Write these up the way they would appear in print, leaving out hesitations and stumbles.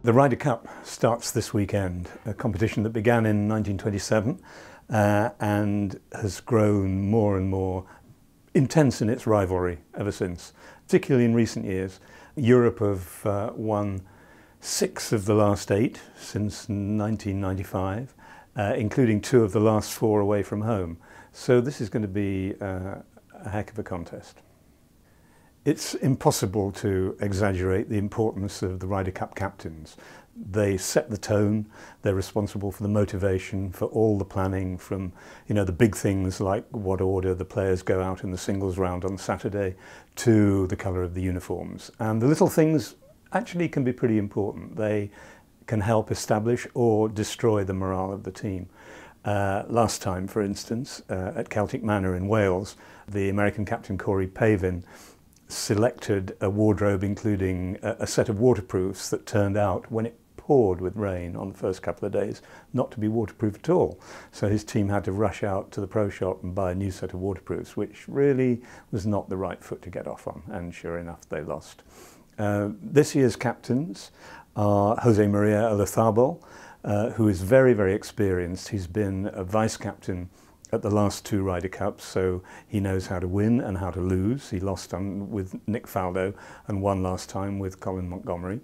The Ryder Cup starts this weekend, a competition that began in 1927 and has grown more and more intense in its rivalry ever since, particularly in recent years. Europe have won 6 of the last 8 since 1995, including 2 of the last 4 away from home. So this is going to be a heck of a contest. It's impossible to exaggerate the importance of the Ryder Cup captains. They set the tone, they're responsible for the motivation, for all the planning, from the big things like what order the players go out in the singles round on Saturday to the colour of the uniforms. And the little things actually can be pretty important. They can help establish or destroy the morale of the team. Last time, for instance, at Celtic Manor in Wales, the American captain Corey Pavin selected a wardrobe including a set of waterproofs that turned out, when it poured with rain on the first couple of days, not to be waterproof at all. So his team had to rush out to the pro shop and buy a new set of waterproofs, which really was not the right foot to get off on, and sure enough they lost. This year's captains are José María Olazábal, who is very, very experienced. He's been a vice-captain at the last 2 Ryder Cups, so he knows how to win and how to lose. He lost with Nick Faldo and won last time with Colin Montgomerie.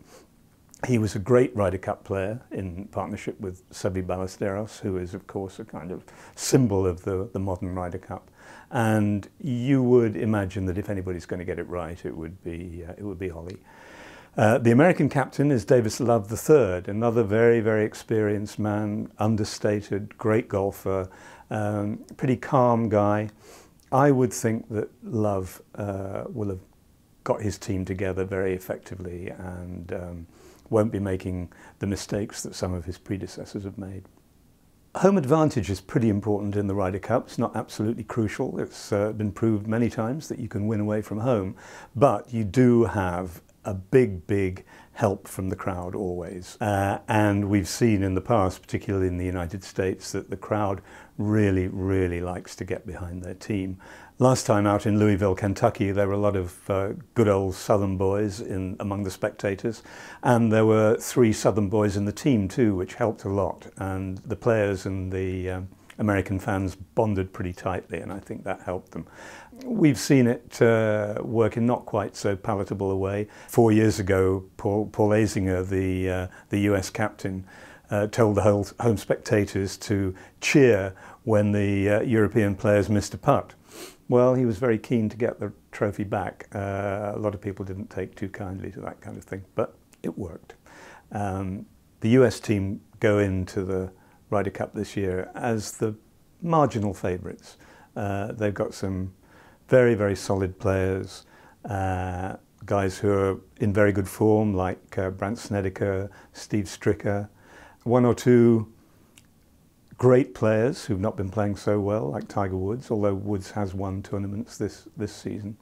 He was a great Ryder Cup player in partnership with Seve Ballesteros, who is of course a kind of symbol of the modern Ryder Cup. And you would imagine that if anybody's going to get it right, it would be Holly. The American captain is Davis Love III, another very, very experienced man, understated, great golfer, pretty calm guy. I would think that Love will have got his team together very effectively and won't be making the mistakes that some of his predecessors have made. Home advantage is pretty important in the Ryder Cup. It's not absolutely crucial. It's been proved many times that you can win away from home, but you do have a big help from the crowd always. And we've seen in the past, particularly in the United States, that the crowd really likes to get behind their team. Last time out in Louisville, Kentucky, there were a lot of good old Southern boys among the spectators, and there were 3 Southern boys in the team too, which helped a lot. And the players and the American fans bonded pretty tightly, and I think that helped them. We've seen it work in not quite so palatable a way. 4 years ago, Paul Azinger, the US captain, told the home spectators to cheer when the European players missed a putt. Well, he was very keen to get the trophy back. A lot of people didn't take too kindly to that kind of thing, but it worked. The US team go into the Ryder Cup this year as the marginal favourites. They've got some very solid players, guys who are in very good form, like Brandt Snedeker, Steve Stricker, 1 or 2 great players who've not been playing so well, like Tiger Woods, although Woods has won tournaments this season.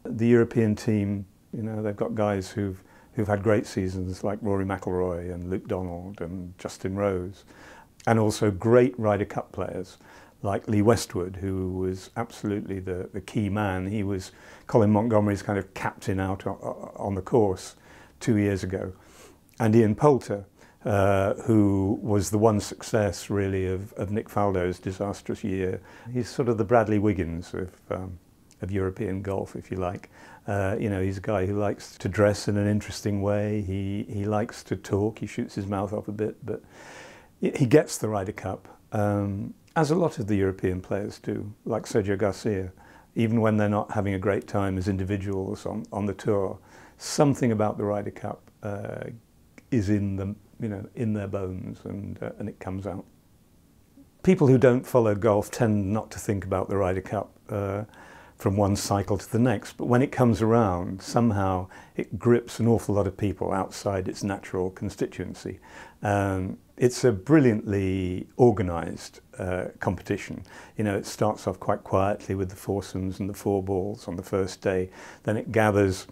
The European team, they've got guys who've had great seasons, like Rory McIlroy and Luke Donald and Justin Rose, and also great Ryder Cup players like Lee Westwood, who was absolutely the key man. He was Colin Montgomerie's kind of captain out on the course 2 years ago. And Ian Poulter, who was the one success really of Nick Faldo's disastrous year. He's sort of the Bradley Wiggins of European golf, if you like. He's a guy who likes to dress in an interesting way. He likes to talk. He shoots his mouth off a bit, but he gets the Ryder Cup, as a lot of the European players do, like Sergio Garcia. Even when they're not having a great time as individuals on the tour, something about the Ryder Cup is in them, in their bones, and it comes out. People who don't follow golf tend not to think about the Ryder Cup from one cycle to the next, but when it comes around, somehow it grips an awful lot of people outside its natural constituency. It's a brilliantly organised competition. It starts off quite quietly with the foursomes and the 4 balls on the first day, then it gathers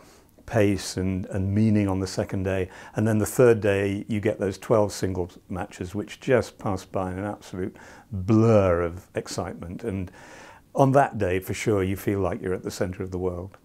pace and meaning on the second day, and then the third day you get those 12 singles matches which just pass by in an absolute blur of excitement, and on that day for sure you feel like you're at the centre of the world.